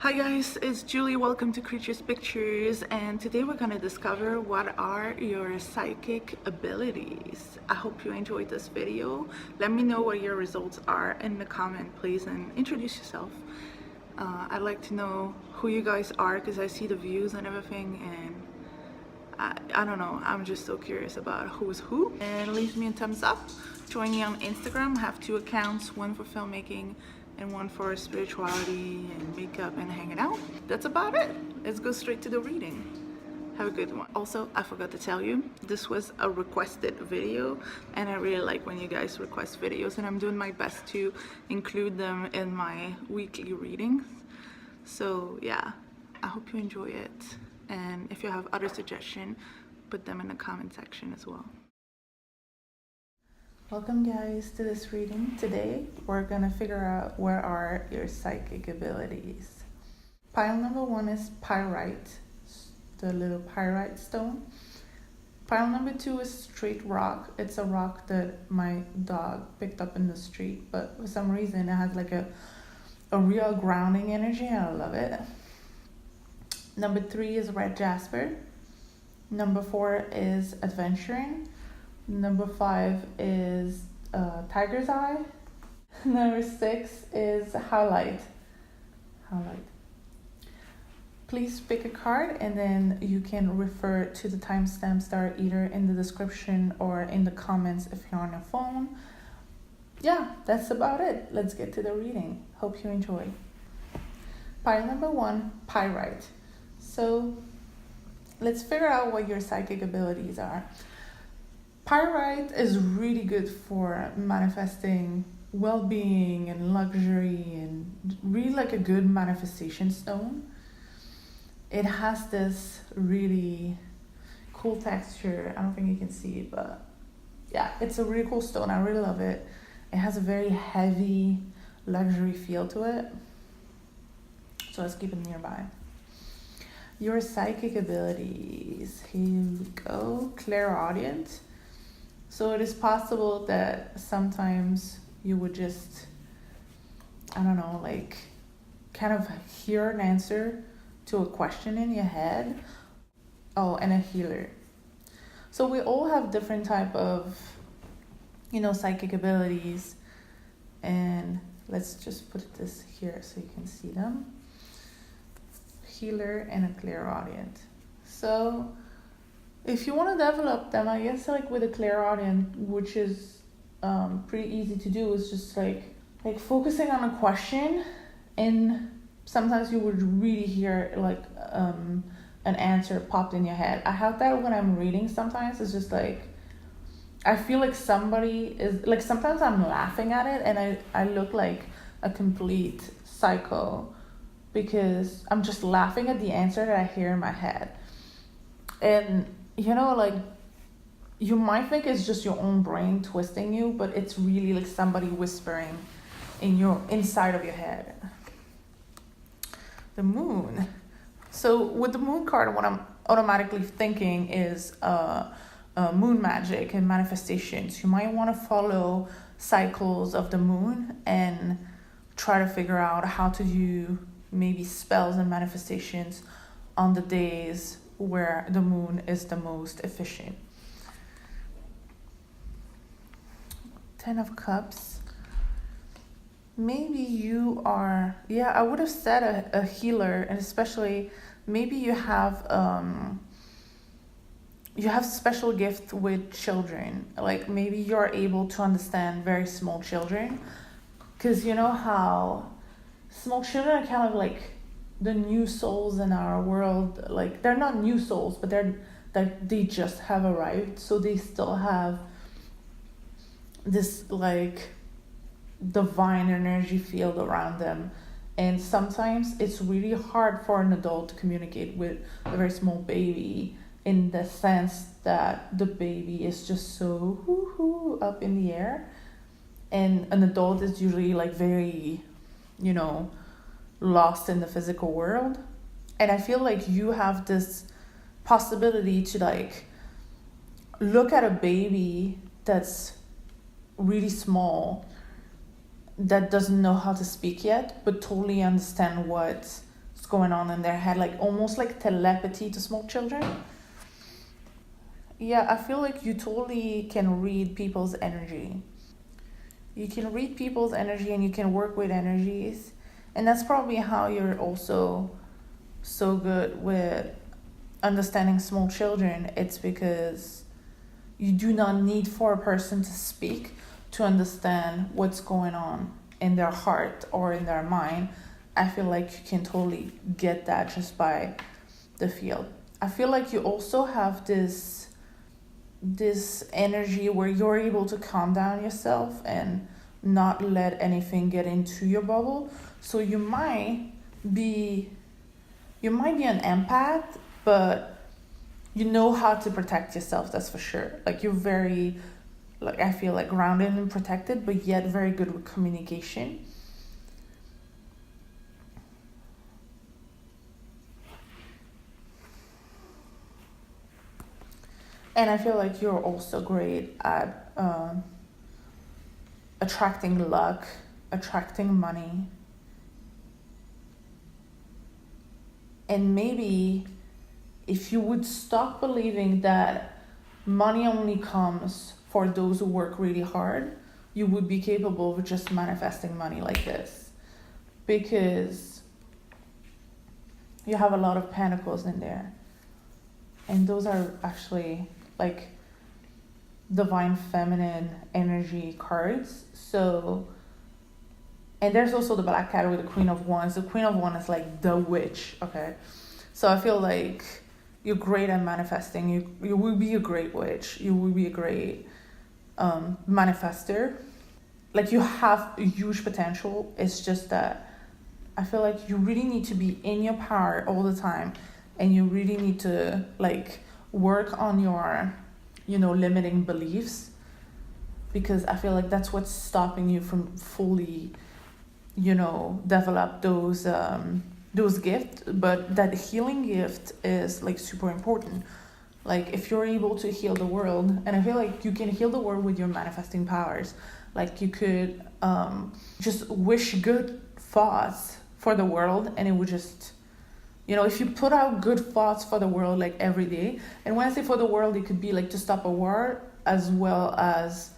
Hi guys, it's Julie. Welcome to Creatures Pictures, and today we're going to discover what are your psychic abilities. I hope you enjoyed this video. Let me know what your results are in the comment, please, and introduce yourself. I'd like to know who you guys are because I see the views and everything, and I don't know, I'm just so curious about who's who. And leave me a thumbs up. Join me on Instagram. I have 2 accounts, one for filmmaking and one for spirituality and makeup and hanging out. That's about it. Let's go straight to the reading. Have a good one. Also, I forgot to tell you, this was a requested video, and I really like when you guys request videos, and I'm doing my best to include them in my weekly readings. So yeah, I hope you enjoy it, and if you have other suggestions, put them in the comment section as well. Welcome guys to this reading. Today we're gonna figure out where are your psychic abilities. Pile number 1 is Pyrite, the little Pyrite stone. Pile number 2 is Straight Rock. It's a rock that my dog picked up in the street, but for some reason it has like a real grounding energy and I love it. Number 3 is Red Jasper. Number 4 is Aventurine. Number 5 is Tiger's Eye. Number 6 is Howlite. Please pick a card and then you can refer to the timestamps that are either in the description or in the comments if you're on your phone. Yeah, that's about it. Let's get to the reading. Hope you enjoy. Pile number 1, Pyrite. So let's figure out what your psychic abilities are. Pyrite is really good for manifesting well-being and luxury and really like a good manifestation stone. It has this really cool texture. I don't think you can see it, but yeah, it's a really cool stone. I really love it. It has a very heavy luxury feel to it. So let's keep it nearby. Your psychic abilities. Here we go. Clairaudient. So it is possible that sometimes you would just, I don't know, like kind of hear an answer to a question in your head. Oh, and a healer. So we all have different type of, psychic abilities. And let's just put this here so you can see them. Healer and a clairaudient. So if you want to develop them, I guess like with a clairaudient, which is pretty easy to do, is just like focusing on a question, and sometimes you would really hear like an answer popped in your head. I have that when I'm reading. Sometimes it's just like I feel like somebody is like, sometimes I'm laughing at it and I look like a complete psycho because I'm just laughing at the answer that I hear in my head. And like you might think it's just your own brain twisting you, but it's really like somebody whispering in your inside of your head. The moon. So with the moon card, what I'm automatically thinking is moon magic and manifestations. You might want to follow cycles of the moon and try to figure out how to do maybe spells and manifestations on the days where the moon is the most efficient. 10 of Cups. Maybe you are, I would have said a healer, and especially maybe you have special gift with children. Like maybe you're able to understand very small children, because you know how small children are kind of like the new souls in our world. Like they're not new souls, but they just have arrived, so they still have this like divine energy field around them, and sometimes it's really hard for an adult to communicate with a very small baby, in the sense that the baby is just so up in the air, and an adult is usually like very lost in the physical world. And I feel like you have this possibility to like look at a baby that's really small, that doesn't know how to speak yet, but totally understand what going on in their head, like almost like telepathy to small children. Yeah, I feel like you totally can read people's energy. You can read people's energy and you can work with energies. And that's probably how you're also so good with understanding small children. It's because you do not need for a person to speak to understand what's going on in their heart or in their mind. I feel like you can totally get that just by the feel. I feel like you also have this energy where you're able to calm down yourself and not let anything get into your bubble. So you might be an empath, but you know how to protect yourself, that's for sure. Like you're very, like I feel like grounded and protected, but yet very good with communication. And I feel like you're also great at attracting luck, attracting money. And maybe if you would stop believing that money only comes for those who work really hard, you would be capable of just manifesting money like this. Because you have a lot of pentacles in there. And those are actually like divine feminine energy cards. So, and there's also the black cat with the Queen of Wands. The Queen of Wands is like the witch, okay? So I feel like you're great at manifesting. You will be a great witch. You will be a great manifester. Like you have a huge potential. It's just that I feel like you really need to be in your power all the time. And you really need to like work on your, limiting beliefs. Because I feel like that's what's stopping you from fully, develop those gifts. But that healing gift is like super important. Like if you're able to heal the world, and I feel like you can heal the world with your manifesting powers. Like you could just wish good thoughts for the world, and it would just, if you put out good thoughts for the world like every day. And when I say for the world, it could be like to stop a war, as well as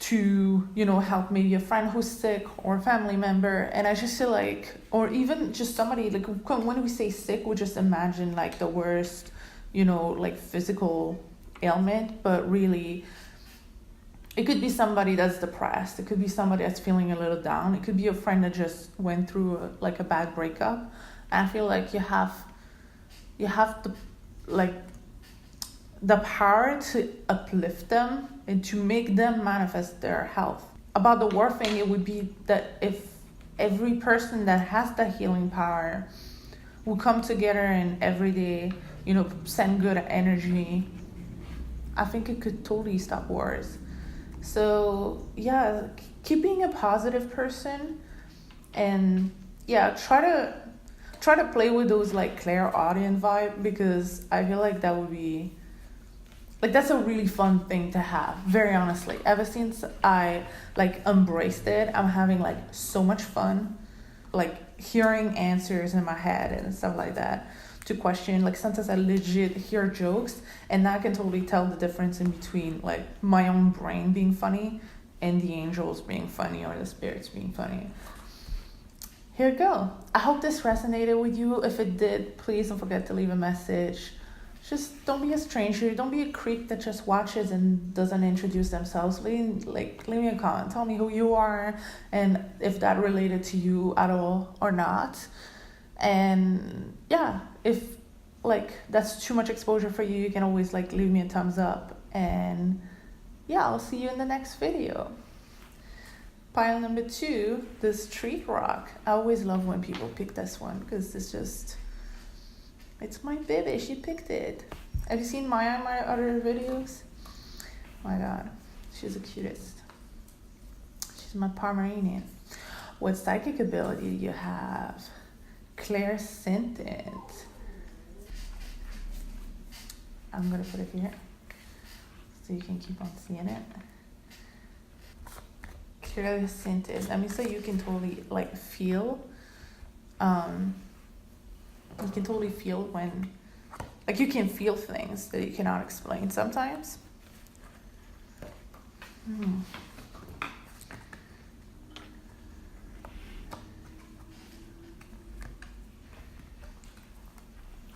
to, help maybe a friend who's sick or a family member. And I just feel like, or even just somebody, like when we say sick, we just imagine like the worst, like physical ailment. But really, it could be somebody that's depressed. It could be somebody that's feeling a little down. It could be a friend that just went through a bad breakup. And I feel like you have the power to uplift them and to make them manifest their health. About the war thing, it would be that if every person that has that healing power will come together and every day, send good energy, I think it could totally stop wars. So yeah, keep being a positive person, and yeah, try to play with those like clairaudient vibe, because I feel like that would be like, that's a really fun thing to have, very honestly. Ever since I like embraced it, I'm having like so much fun, like hearing answers in my head and stuff like that to question. Like sometimes I legit hear jokes, and I can totally tell the difference in between like my own brain being funny and the angels being funny or the spirits being funny. Here you go. I hope this resonated with you. If it did, please don't forget to leave a message. Just don't be a stranger. Don't be a creep that just watches and doesn't introduce themselves. Leave me a comment. Tell me who you are and if that related to you at all or not. And yeah, if like that's too much exposure for you, you can always like leave me a thumbs up. And yeah, I'll see you in the next video. Pile number 2, the street rock. I always love when people pick this one because it's my baby. She picked it. Have you seen Maya in my other videos? Oh my god, she's the cutest. She's my Pomeranian. What psychic ability do you have? Clairsentient. I'm gonna put it here so you can keep on seeing it. Clairsentient. That means that you can totally like feel You can totally feel when, like, you can feel things that you cannot explain sometimes.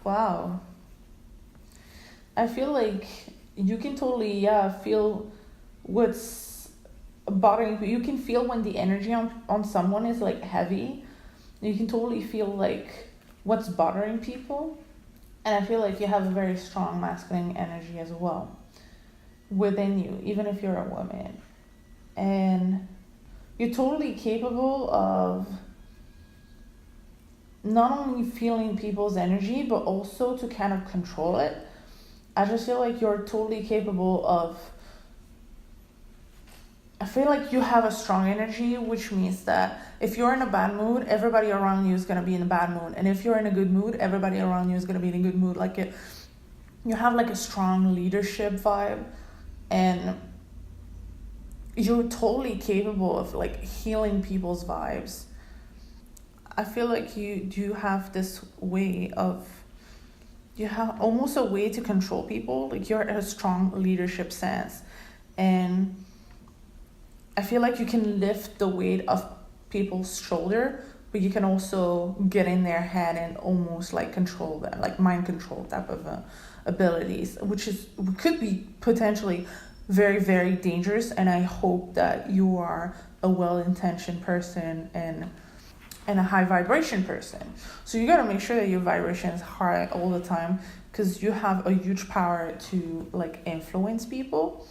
Wow. I feel like you can totally, feel what's bothering you. You can feel when the energy on someone is like heavy. You can totally feel like what's bothering people. And I feel like you have a very strong masculine energy as well within you, even if you're a woman. And you're totally capable of not only feeling people's energy, but also to kind of control it. I just feel like you're totally capable of, I feel like you have a strong energy, which means that if you're in a bad mood, everybody around you is going to be in a bad mood. And if you're in a good mood, everybody around you is going to be in a good mood. Like you have like a strong leadership vibe, and you're totally capable of like healing people's vibes. I feel like you do have this way of, you have almost a way to control people. Like you're a strong leadership sense. And I feel like you can lift the weight of people's shoulder, but you can also get in their head and almost like control them, like mind control type of abilities, which could be potentially very, very dangerous. And I hope that you are a well-intentioned person and a high vibration person. So you got to make sure that your vibration is high all the time, because you have a huge power to like influence people.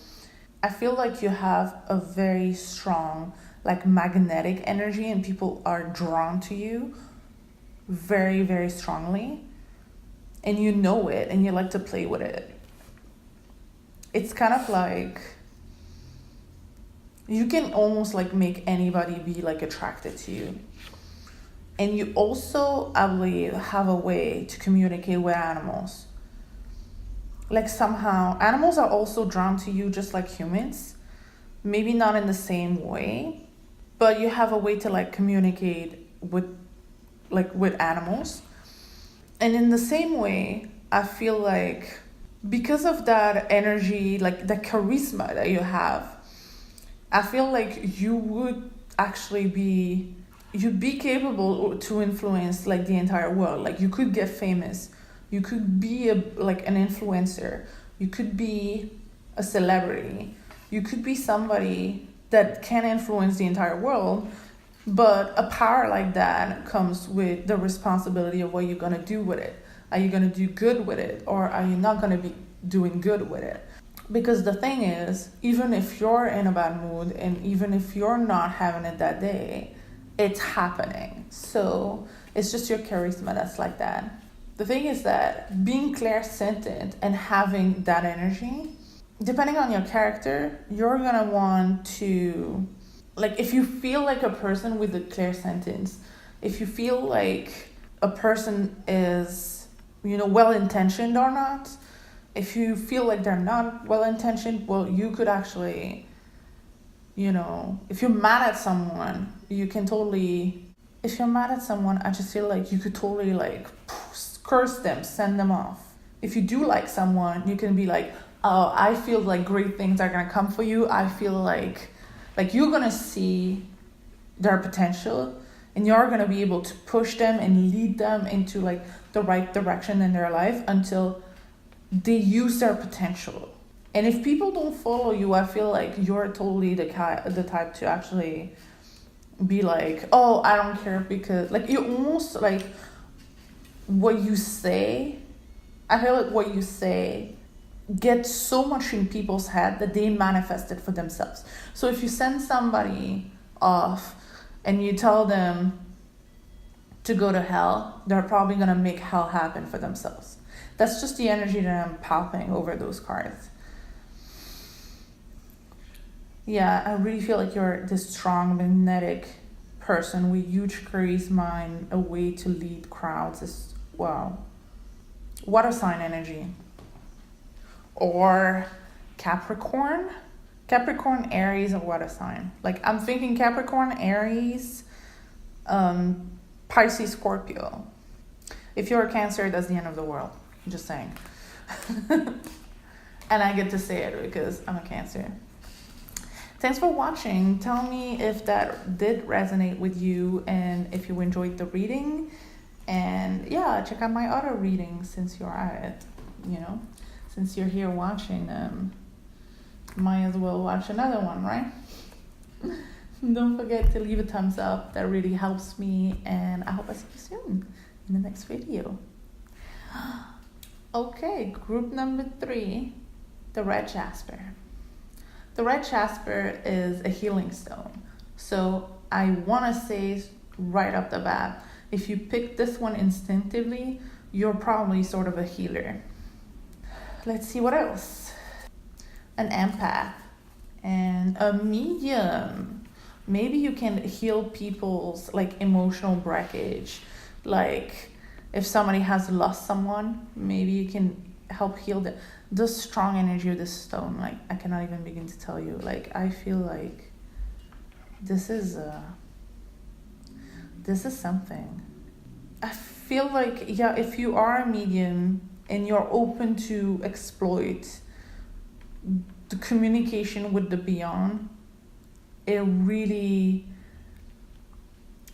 I feel like you have a very strong like magnetic energy, and people are drawn to you very, very strongly, and you know it, and you like to play with it. It's kind of like you can almost like make anybody be like attracted to you. And you also, I believe, have a way to communicate with animals. Like somehow, animals are also drawn to you just like humans. Maybe not in the same way, but you have a way to like communicate with animals. And in the same way, I feel like because of that energy, like the charisma that you have, I feel like you would actually you'd be capable to influence like the entire world. Like you could get famous, you could be an influencer, you could be a celebrity, you could be somebody that can influence the entire world. But a power like that comes with the responsibility of what you're going to do with it. Are you going to do good with it, or are you not going to be doing good with it? Because the thing is, even if you're in a bad mood and even if you're not having it that day, it's happening. So it's just your charisma that's like that. The thing is that being clairsentient and having that energy, depending on your character, you're gonna want to, like, if you feel like a person with a clairsentience, if you feel like a person is, well-intentioned or not, if you feel like they're not well-intentioned, well, you could actually, if you're mad at someone, if you're mad at someone, I just feel like you could totally like curse them, send them off. If you do like someone, you can be like, oh, I feel like great things are gonna come for you. I feel like you're gonna see their potential, and you're gonna be able to push them and lead them into like the right direction in their life until they use their potential. And if people don't follow you, I feel like you're totally the type to actually be like, oh, I don't care, because like you almost like what you say, I feel like what you say gets so much in people's head that they manifest it for themselves. So if you send somebody off and you tell them to go to hell, they're probably going to make hell happen for themselves. That's just the energy that I'm popping over those cards. Yeah, I really feel like you're this strong, magnetic person with huge charisma and a way to lead crowds. Wow. Water sign energy. Or Capricorn. Capricorn, Aries, or water sign. Like, I'm thinking Capricorn, Aries, Pisces, Scorpio. If you're a Cancer, that's the end of the world. I'm just saying. And I get to say it because I'm a Cancer. Thanks for watching. Tell me if that did resonate with you and if you enjoyed the reading. And yeah, check out my other readings since you're at it. You know, since you're here watching them, might as well watch another one, right? Don't forget to leave a thumbs up. That really helps me. And I hope I see you soon in the next video. Okay, group number 3, the Red Jasper. The Red Jasper is a healing stone. So I want to say right off the bat, if you pick this one instinctively, you're probably sort of a healer. Let's see what else. An empath and a medium. Maybe you can heal people's like emotional breakage. Like if somebody has lost someone, maybe you can help heal the strong energy of this stone. Like I cannot even begin to tell you. Like I feel like this is something. I feel like, yeah, if you are a medium and you're open to exploit the communication with the beyond, it really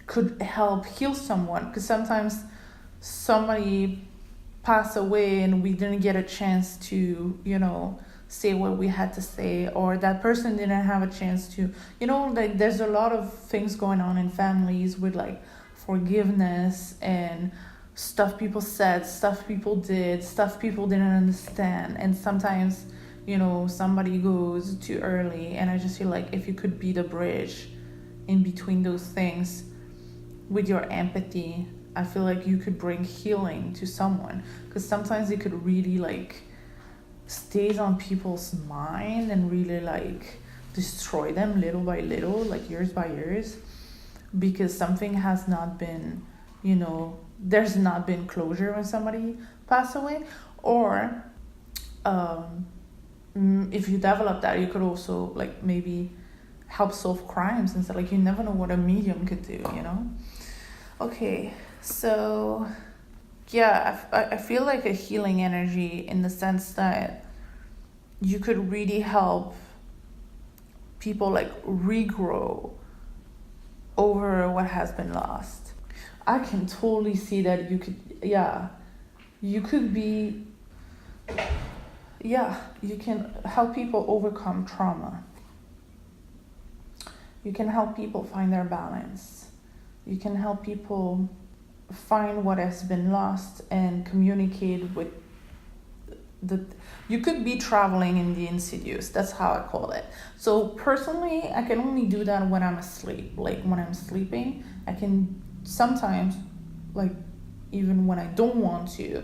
could help heal someone. Because sometimes somebody passed away and we didn't get a chance to, you know, say what we had to say, or that person didn't have a chance to, you know, like there's a lot of things going on in families with like forgiveness and stuff people said, stuff people did, stuff people didn't understand. And sometimes, you know, somebody goes too early, and I just feel like if you could be the bridge in between those things with your empathy, I feel like you could bring healing to someone. Because sometimes it could really like stays on people's mind and really like destroy them little by little, like years by years, because something has not been, you know, there's not been closure when somebody passed away. Or if you develop that, you could also like maybe help solve crimes and stuff. Like you never know what a medium could do, you know. Okay, so yeah, I feel like a healing energy in the sense that you could really help people like regrow over what has been lost. I can totally see that you could, you could be, you can help people overcome trauma. You can help people find their balance. You can help people find what has been lost and communicate with you could be traveling in the insidious. That's how I call it. So personally, I can only do that when I'm asleep. Like when I'm sleeping, I can sometimes, like even when I don't want to,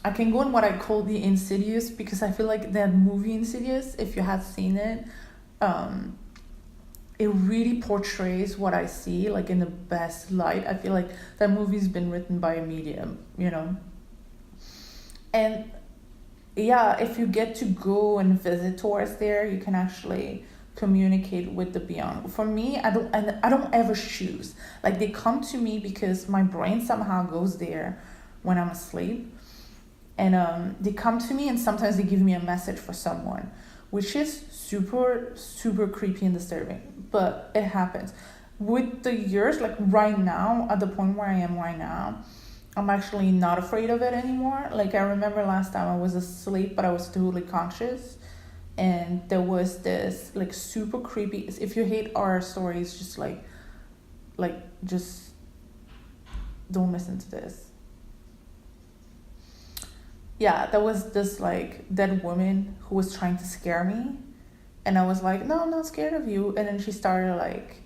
I can go in what I call the insidious, because I feel like that movie Insidious, if you have seen it, it really portrays what I see like in the best light. I feel like that movie's been written by a medium, you know. And yeah, if you get to go and visit towards there, you can actually communicate with the beyond. For me, I don't ever choose. Like they come to me because my brain somehow goes there when I'm asleep. And they come to me, and sometimes they give me a message for someone, which is super, super creepy and disturbing. But it happens. With the years, like right now, at the point where I am right now, I'm actually not afraid of it anymore. Like I remember last time I was asleep, but I was totally conscious. And there was this like super creepy, if you hate horror stories, just just don't listen to this. Yeah, there was this like dead woman who was trying to scare me. And I was like, no, I'm not scared of you. And then she started like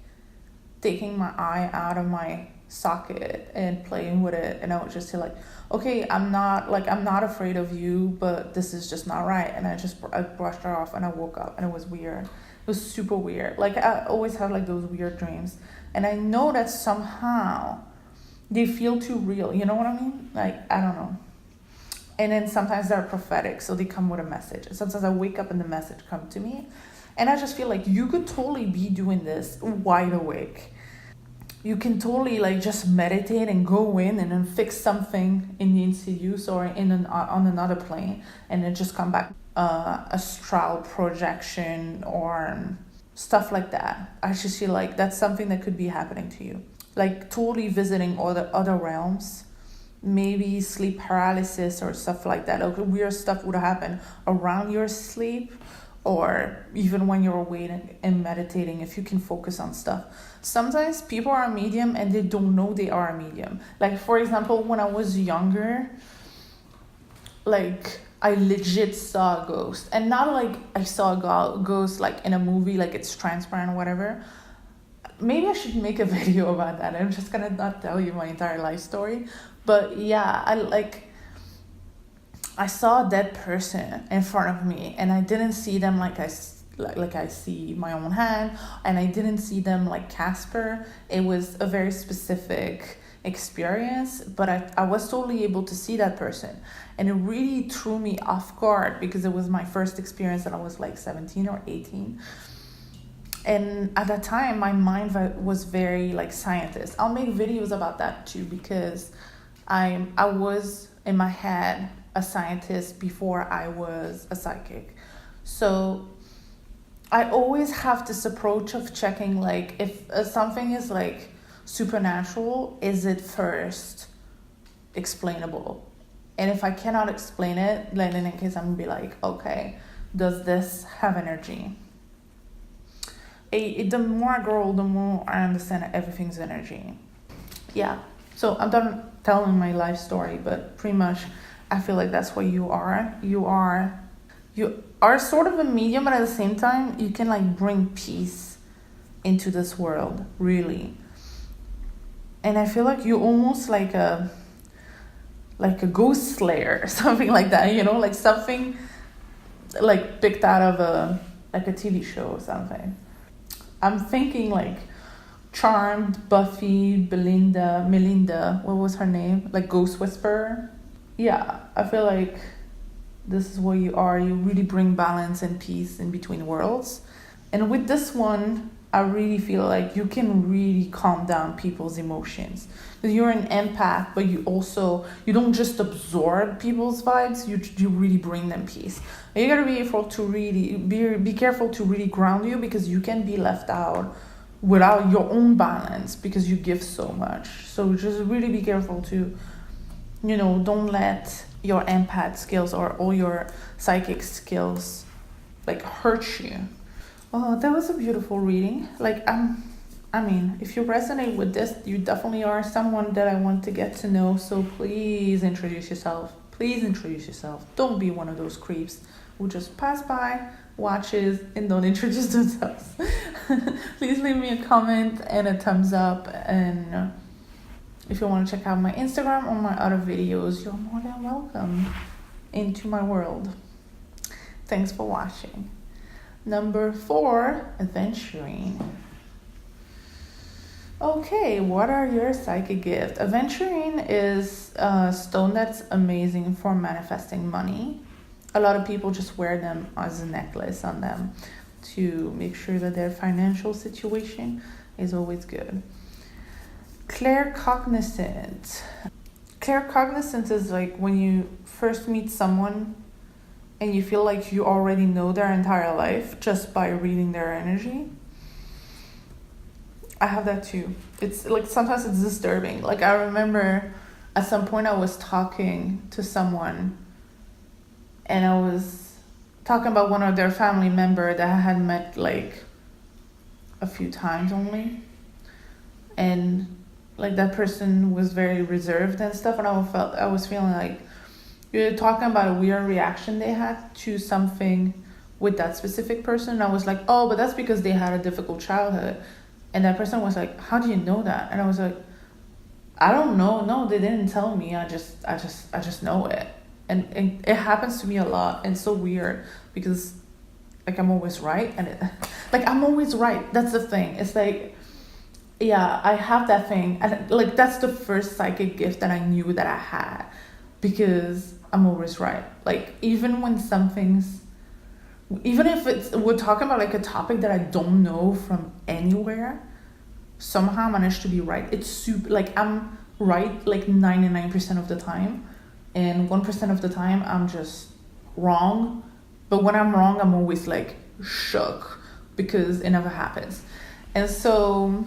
taking my eye out of my socket and playing with it. And I was just like, okay, I'm not afraid of you, but this is just not right. And I brushed her off, and I woke up, and it was weird. It was super weird. Like I always have like those weird dreams. And I know that somehow they feel too real. You know what I mean? Like, I don't know. And then sometimes they're prophetic, so they come with a message. And sometimes I wake up and the message comes to me. And I just feel like you could totally be doing this wide awake. you can totally like just meditate and go in and then fix something in the insidious or on another plane, and then just come back. Astral projection or stuff like that. I just feel like that's something that could be happening to you. Like totally visiting other realms. Maybe sleep paralysis or stuff like that. Like weird stuff would happen around your sleep, or even when you're awake and meditating, if you can focus on stuff. Sometimes people are a medium and they don't know they are a medium. Like for example, when I was younger, like I legit saw a ghost, and not like I saw a ghost like in a movie, like it's transparent or whatever. Maybe I should make a video about that. I'm just gonna not tell you my entire life story, but yeah, I saw a dead person in front of me, and I didn't see them like I see my own hand, and I didn't see them like Casper. It was a very specific experience, but I was totally able to see that person, and it really threw me off guard because it was my first experience, and I was like 17 or 18. And at that time, my mind was very like scientist. I'll make videos about that too, because I was in my head a scientist before I was a psychic. So I always have this approach of checking like if something is like supernatural, is it first explainable? And if I cannot explain it, then in that case I'm gonna be like, okay, does this have energy? The more I grow, the more I understand that everything's energy. Yeah. So I'm done telling my life story, but pretty much I feel like that's what you are. You are sort of a medium, but at the same time, you can like bring peace into this world, really. And I feel like you're almost like a ghost slayer or something like that, you know, like something like picked out of a TV show or something. I'm thinking like Charmed, Buffy, Melinda, what was her name? Like Ghost Whisperer. Yeah, I feel like this is what you are. You really bring balance and peace in between worlds. And with this one, I really feel like you can really calm down people's emotions. Because you're an empath, but you don't just absorb people's vibes, you really bring them peace. And you gotta be able to really be careful to really ground you, because you can be left out without your own balance because you give so much. So just really be careful to, don't let your empath skills or all your psychic skills like hurt you. Oh, that was a beautiful reading. Like, if you resonate with this, you definitely are someone that I want to get to know. So please introduce yourself. Please introduce yourself. Don't be one of those creeps who just pass by, watches, and don't introduce themselves. Please leave me a comment and a thumbs up. And if you want to check out my Instagram or my other videos, you're more than welcome into my world. Thanks for watching. Number 4, Aventurine. Okay, what are your psychic gifts? Aventurine is a stone that's amazing for manifesting money. A lot of people just wear them as a necklace on them to make sure that their financial situation is always good. Claircognizant. Claircognizance is like when you first meet someone and you feel like you already know their entire life just by reading their energy. I have that too. It's like sometimes it's disturbing. Like I remember at some point I was talking to someone and I was talking about one of their family member that I had met like a few times only. And like that person was very reserved and stuff, and I was feeling like you're talking about a weird reaction they had to something with that specific person. And I was like, oh, but that's because they had a difficult childhood. And that person was like, how do you know that? And I was like, I don't know. No, they didn't tell me. I just know it. And it happens to me a lot. And it's so weird because like I'm always right. And I'm always right. That's the thing. It's like, yeah, I have that thing. And like, that's the first psychic gift that I knew that I had, because I'm always right. Like, even if we're talking about like a topic that I don't know from anywhere, somehow manage to be right. It's super, like, I'm right like 99% of the time, and 1% of the time I'm just wrong. But when I'm wrong, I'm always like shook because it never happens. And so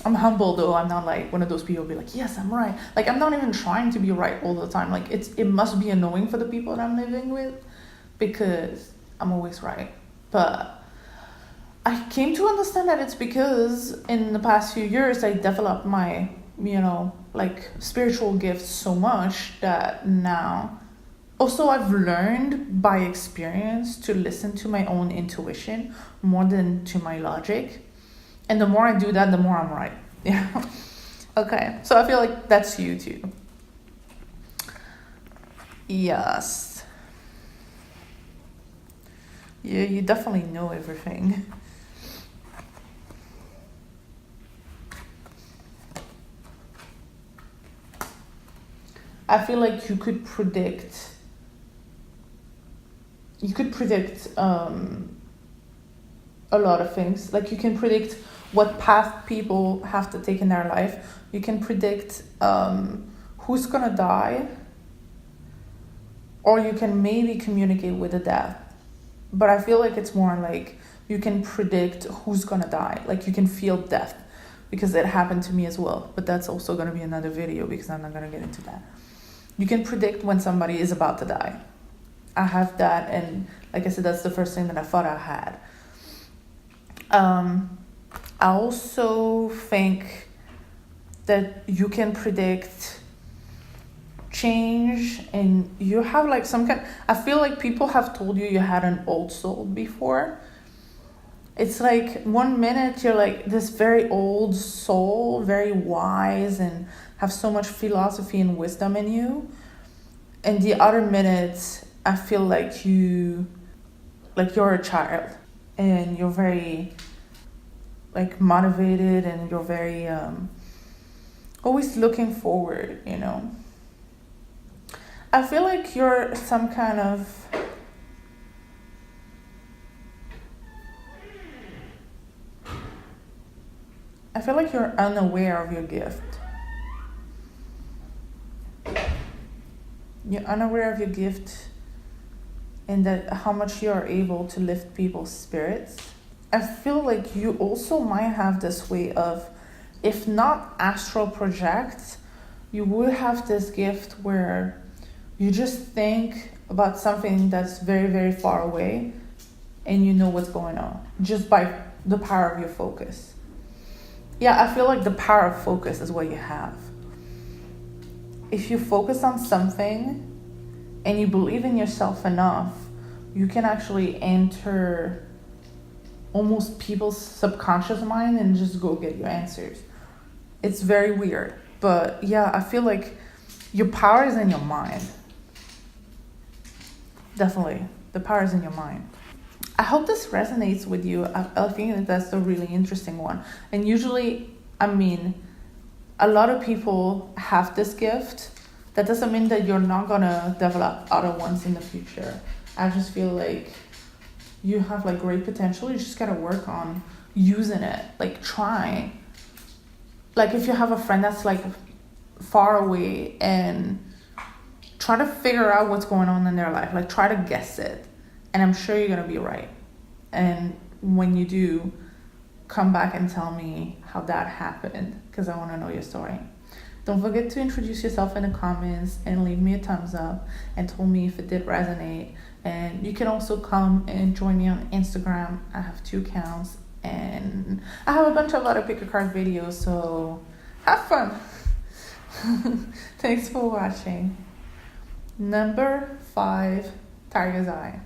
I'm humble, though. I'm not like one of those people who be like, yes, I'm right. Like, I'm not even trying to be right all the time. Like, it must be annoying for the people that I'm living with because I'm always right. But I came to understand that it's because in the past few years I developed my, like, spiritual gifts so much that now also I've learned by experience to listen to my own intuition more than to my logic. And the more I do that, the more I'm right. Yeah. Okay. So I feel like that's you too. Yes. Yeah, you definitely know everything. I feel like you could predict a lot of things. Like, you can predict what path people have to take in their life. You can predict who's gonna die, or you can maybe communicate with the death. But I feel like it's more like you can predict who's gonna die. Like, you can feel death, because it happened to me as well. But that's also gonna be another video because I'm not gonna get into that. You can predict when somebody is about to die. I have that, and like I said, that's the first thing that I thought I had. I also think that you can predict change, and you have like some kind. I feel like people have told you had an old soul before. It's like 1 minute you're like this very old soul, very wise, and have so much philosophy and wisdom in you. And the other minute, I feel like you're a child, and you're very like motivated, and you're very always looking forward, I feel like you're some kind of I feel like you're unaware of your gift. You're unaware of your gift, and that how much you are able to lift people's spirits. I feel like you also might have this way of, if not astral project, you would have this gift where you just think about something that's very, very far away, and you know what's going on just by the power of your focus. Yeah, I feel like the power of focus is what you have. If you focus on something and you believe in yourself enough, you can actually enter almost people's subconscious mind and just go get your answers. It's very weird. But yeah, I feel like your power is in your mind. Definitely. The power is in your mind. I hope this resonates with you. I think that that's a really interesting one. And usually, a lot of people have this gift. That doesn't mean that you're not gonna develop other ones in the future. I just feel like you have like great potential. You just gotta work on using it. Like, try. Like, if you have a friend that's like far away, and try to figure out what's going on in their life. Like, try to guess it. And I'm sure you're gonna be right. And when you do, come back and tell me how that happened, because I want to know your story. Don't forget to introduce yourself in the comments and leave me a thumbs up and tell me if it did resonate. And you can also come and join me on Instagram. I have 2 accounts, and I have a bunch of other pick a card videos, so have fun. Thanks for watching. Number 5, Tiger's Eye.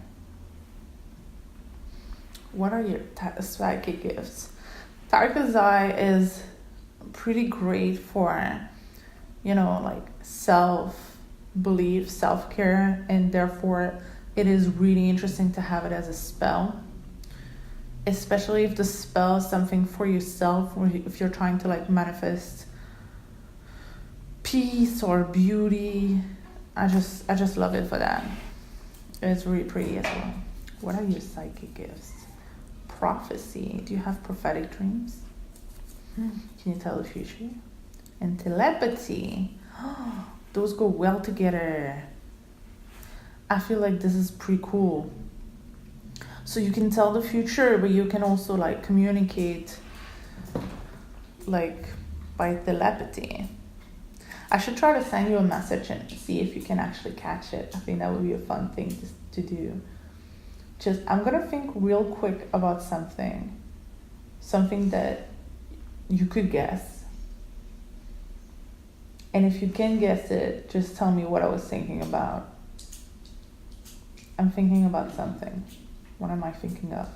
What are your psychic gifts? Tiger's Eye is pretty great for, like self-belief, self-care, and therefore it is really interesting to have it as a spell. Especially if the spell is something for yourself, or if you're trying to like manifest peace or beauty. I just love it for that. It's really pretty as well. What are your psychic gifts? Prophecy. Do you have prophetic dreams? Can you tell the future? And telepathy. Those go well together. I feel like this is pretty cool. So you can tell the future, but you can also like communicate like by telepathy. I should try to send you a message and see if you can actually catch it. I think that would be a fun thing to do. Just, I'm gonna think real quick about something that you could guess. And if you can guess it, just tell me what I was thinking about. I'm thinking about something. What am I thinking of?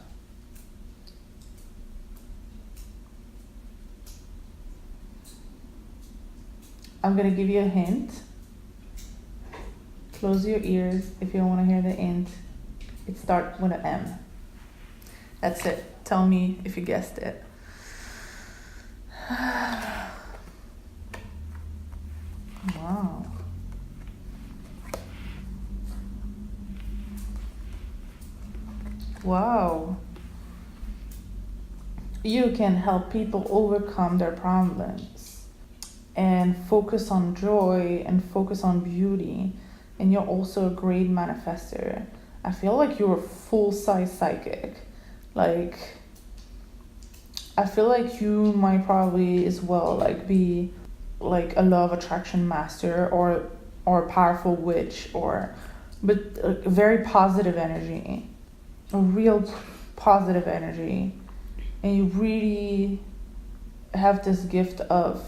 I'm gonna give you a hint. Close your ears if you don't want to hear the hint. It starts with an M. That's it. Tell me if you guessed it. Wow. Wow. You can help people overcome their problems and focus on joy and focus on beauty. And you're also a great manifester. I feel like you're a full-size psychic. Like, I feel like you might probably as well like be like a law of attraction master or a powerful witch, but a very positive energy, a real positive energy. And you really have this gift of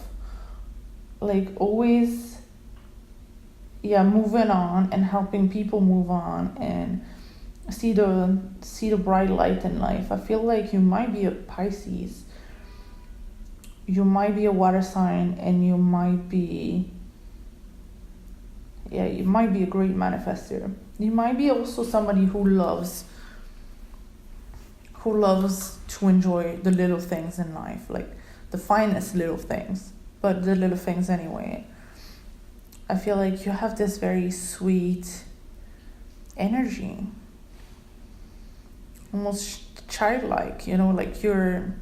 like always moving on and helping people move on and see the bright light in life. I feel like you might be a Pisces, you might be a water sign, and you might be a great manifester. You might be also somebody who loves to enjoy the little things in life, like the finest little things, but the little things anyway. I feel like you have this very sweet energy, almost childlike, like you're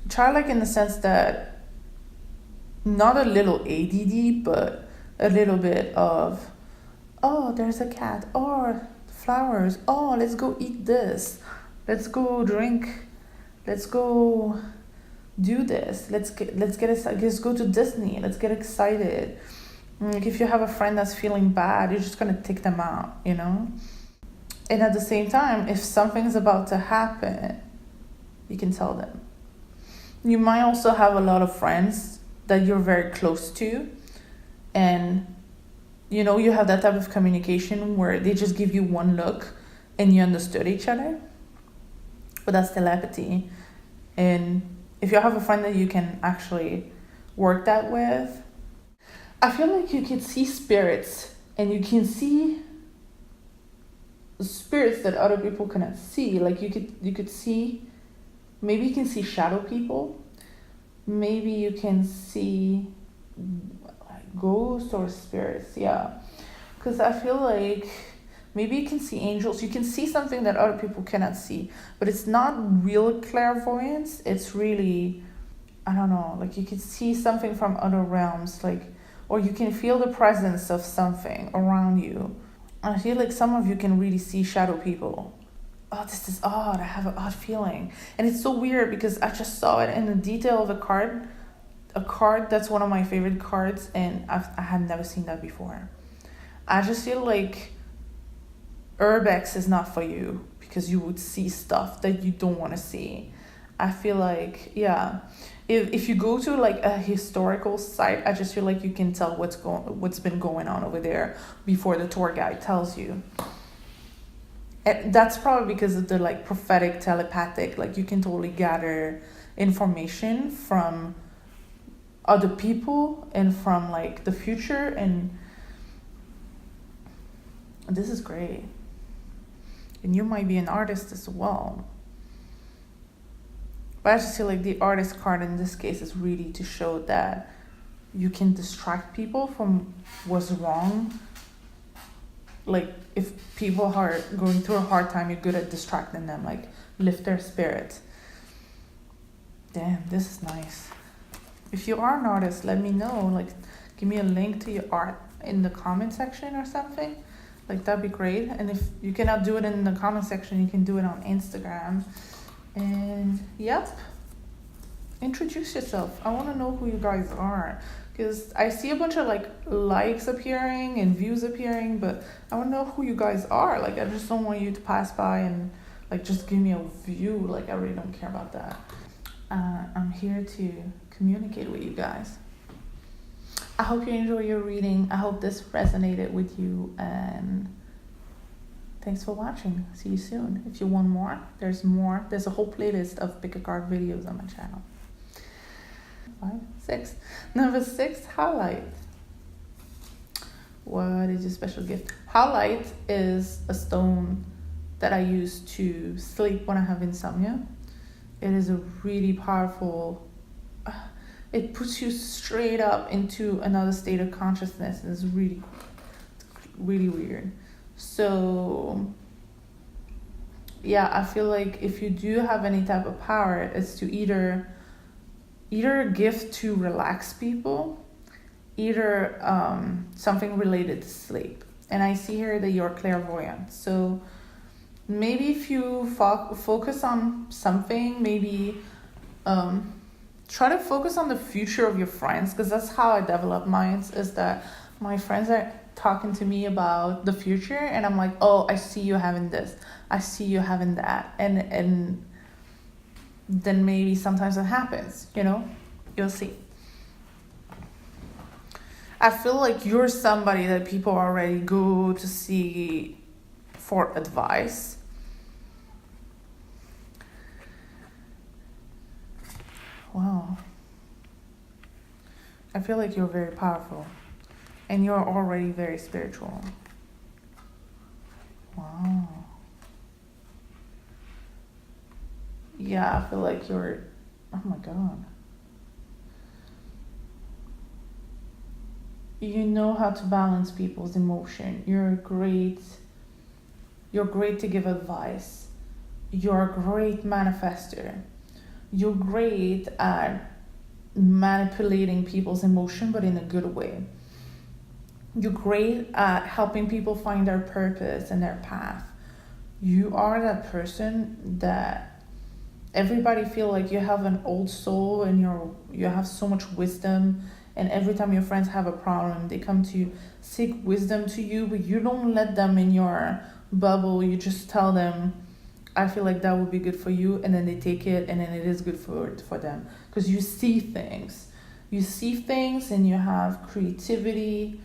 childlike in the sense that not a little ADD, but a little bit of, oh, there's a cat, or flowers, oh, let's go eat this, let's go drink, let's go do this, let's go to Disney, let's get excited. Like if you have a friend that's feeling bad, you're just gonna take them out, And at the same time, if something's about to happen, you can tell them. You might also have a lot of friends that you're very close to, and you have that type of communication where they just give you one look and you understood each other. But that's telepathy. And if you have a friend that you can actually work that with, I feel like you can see spirits, and you can see spirits that other people cannot see. Like you could see, maybe you can see shadow people, maybe you can see ghosts or spirits, because I feel like maybe you can see angels. You can see something that other people cannot see, but it's not real clairvoyance. It's really, I don't know, like you can see something from other realms, or you can feel the presence of something around you. I feel like some of you can really see shadow people. Oh, this is odd. I have an odd feeling. And it's so weird because I just saw it in the detail of a card that's one of my favorite cards, and I had never seen that before. I just feel like Urbex is not for you because you would see stuff that you don't want to see. I feel like, if you go to like a historical site, I just feel like you can tell what's been going on over there before the tour guide tells you. And that's probably because of the like prophetic telepathic, like you can totally gather information from other people and from like the future, and this is great. And you might be an artist as well. But I just feel like the artist card in this case is really to show that you can distract people from what's wrong. Like if people are going through a hard time, you're good at distracting them, like lift their spirit. Damn, this is nice. If you are an artist, let me know. Like, give me a link to your art in the comment section or something. Like, that'd be great. And if you cannot do it in the comment section, you can do it on Instagram. And yep, introduce yourself. I want to know who you guys are, because I see a bunch of like likes appearing and views appearing, but I want to know who you guys are. Like, I just don't want you to pass by and like just give me a view. Like, I really don't care about that. I'm here to communicate with you guys. I hope you enjoy your reading. I hope this resonated with you, and thanks for watching. See you soon. If you want more, there's more. There's a whole playlist of pick a card videos on my channel. 5, 6. Number 6, Howlite. What is your special gift? Howlite is a stone that I use to sleep when I have insomnia. It is a really powerful, it puts you straight up into another state of consciousness, and it's really, really weird. So yeah, I feel like if you do have any type of power, it's to either a gift to relax people, either something related to sleep. And I see here that you're clairvoyant, so maybe if you focus on something, maybe try to focus on the future of your friends, because that's how I develop mine, is that my friends are talking to me about the future, and I'm like, oh, I see you having this, I see you having that, and then maybe sometimes it happens, you know, you'll see. I feel like you're somebody that people already go to see for advice. Wow. I feel like you're very powerful, and you're already very spiritual. Wow. Yeah, I feel like you're, oh my God. You know how to balance people's emotion. You're great to give advice. You're a great manifester. You're great at manipulating people's emotion, but in a good way. You're great at helping people find their purpose and their path. You are that person that everybody feel like you have an old soul, and you have so much wisdom, and every time your friends have a problem, they come to seek wisdom to you, but you don't let them in your bubble. You just tell them, I feel like that would be good for you, and then they take it, and then it is good for them, because you see things. You see things, and you have creativity.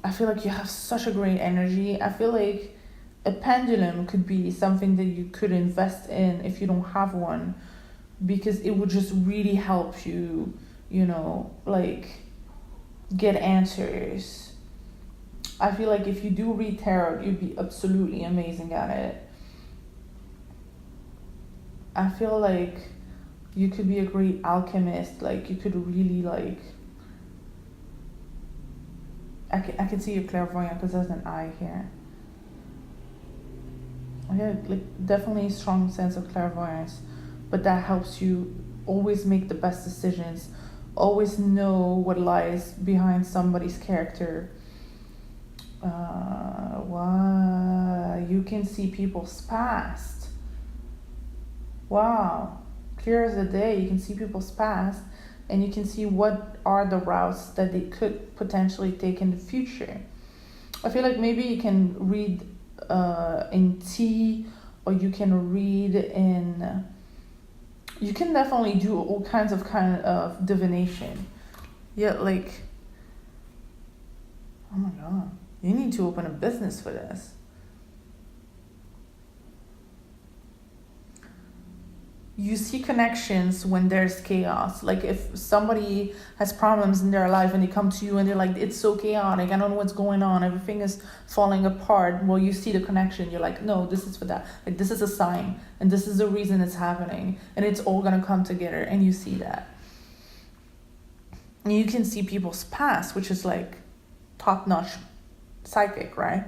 I feel like you have such a great energy. I feel like a pendulum could be something that you could invest in if you don't have one, because it would just really help you, you know, like get answers. I feel like if you do read tarot, you'd be absolutely amazing at it. I feel like you could be a great alchemist. Like, you could really, like, I can see you clairvoyant, because there's an eye here. Yeah, like, definitely a strong sense of clairvoyance, but that helps you always make the best decisions, always know what lies behind somebody's character. Wow, you can see people's past. Wow, clear as the day. You can see people's past, and you can see what are the routes that they could potentially take in the future. I feel like maybe you can read in tea, or you can read in, you can definitely do all kinds of divination. Yeah, like, oh my God, you need to open a business for this. You see connections when there's chaos. Like, if somebody has problems in their life and they come to you and they're like, it's so chaotic, I don't know what's going on, everything is falling apart. Well, you see the connection. You're like, no, this is for that. Like, this is a sign, and this is the reason it's happening, and it's all gonna come together, and you see that. And you can see people's past, which is like top-notch psychic, right?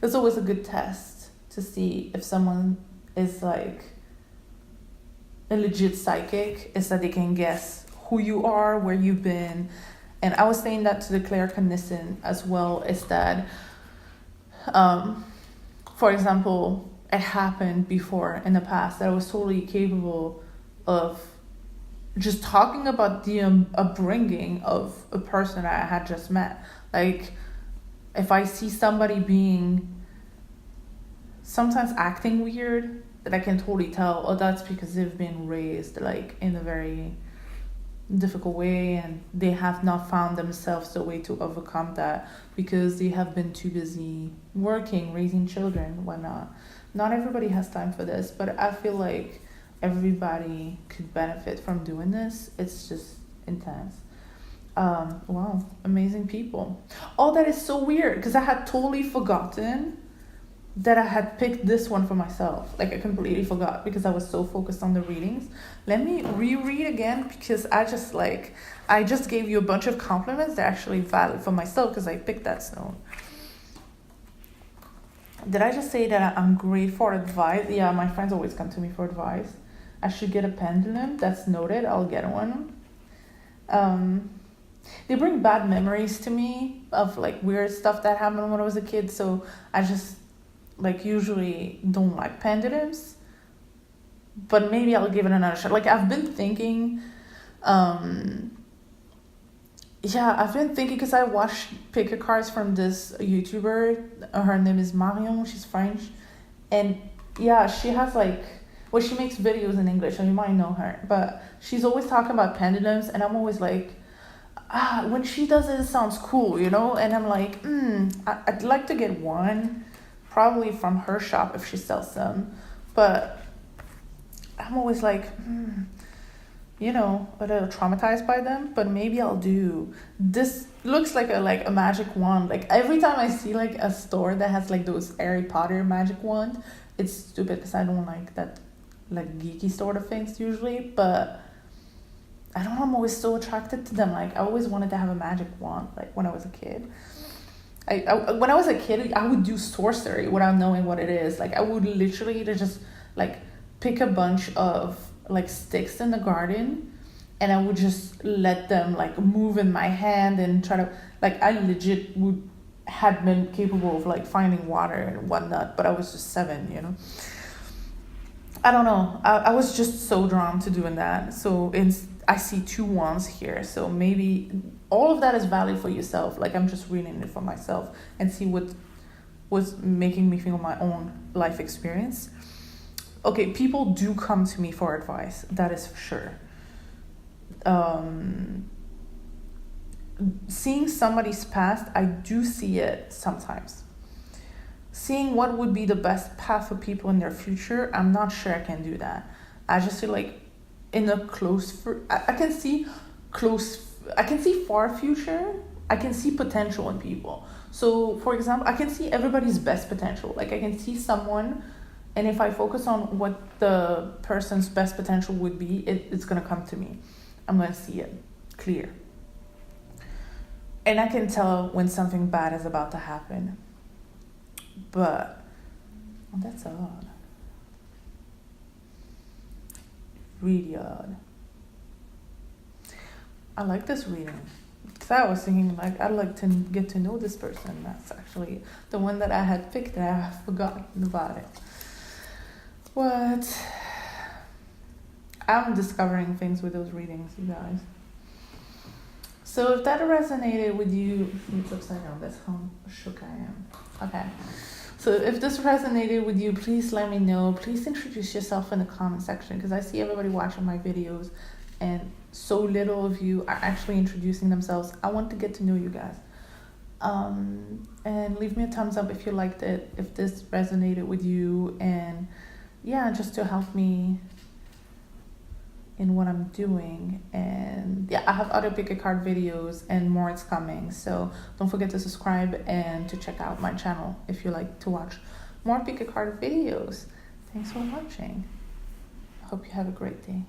It's always a good test. to see if someone is like a legit psychic, is that they can guess who you are, where you've been. And I was saying that to the claircognizant as well, is that, for example, it happened before in the past that I was totally capable of just talking about the upbringing of a person I had just met. Like, if I see somebody being, sometimes acting weird, that I can totally tell, oh, that's because they've been raised like in a very difficult way, and they have not found themselves a way to overcome that because they have been too busy working, raising children, whatnot. Not everybody has time for this, but I feel like everybody could benefit from doing this. It's just intense. Wow, amazing people. Oh, that is so weird, because I had totally forgotten that I had picked this one for myself. Like, I completely forgot because I was so focused on the readings. Let me reread again, because I just gave you a bunch of compliments that are actually valid for myself because I picked that stone. Did I just say that I'm great for advice? Yeah, my friends always come to me for advice. I should get a pendulum. That's noted. I'll get one. They bring bad memories to me of like weird stuff that happened when I was a kid. So I just like usually don't like pendulums. But maybe I'll give it another shot. Like, I've been thinking, because I watched pick a cards from this YouTuber. Her name is Marion. She's French. And yeah, she has like, well, she makes videos in English, so you might know her. But she's always talking about pendulums, and I'm always like, when she does it sounds cool, you know? And I'm like, I'd like to get one, probably from her shop if she sells them. But I'm always like, you know, a little traumatized by them, but maybe I'll do. This looks like a magic wand. Like, every time I see like a store that has like those Harry Potter magic wand, it's stupid because I don't like that like geeky sort of things usually, but I don't know, I'm always so attracted to them. Like, I always wanted to have a magic wand, like when I was a kid. When I was a kid, I would do sorcery without knowing what it is. Like, I would literally just like pick a bunch of like sticks in the garden, and I would just let them like move in my hand and try to, like, I legit had been capable of like finding water and whatnot, but I was just 7, you know. I don't know. I was just so drawn to doing that. So I see 2 wands here. So maybe all of that is valid for yourself. Like, I'm just reading it for myself and see what was making me feel my own life experience. Okay, people do come to me for advice. That is for sure. Seeing somebody's past, I do see it sometimes. Seeing what would be the best path for people in their future, I'm not sure I can do that. I just feel like in a I can see far future. I can see potential in people. So, for example, I can see everybody's best potential. Like, I can see someone, and if I focus on what the person's best potential would be, it's going to come to me. I'm going to see it clear. And I can tell when something bad is about to happen. But that's odd. Really odd. I like this reading. Because I was thinking, like, I'd like to get to know this person. That's actually the one that I had picked, and I have forgotten about it. What? I'm discovering things with those readings, you guys. So if that resonated with you, it's upside down, that's how shook I am. Okay. So if this resonated with you, please let me know. Please introduce yourself in the comment section, because I see everybody watching my videos and so little of you are actually introducing themselves. I want to get to know you guys. And leave me a thumbs up if you liked it, if this resonated with you, and yeah, just to help me in what I'm doing. And yeah, I have other pick a card videos and more is coming, so don't forget to subscribe and to check out my channel if you like to watch more pick a card videos. Thanks for watching. I hope you have a great day.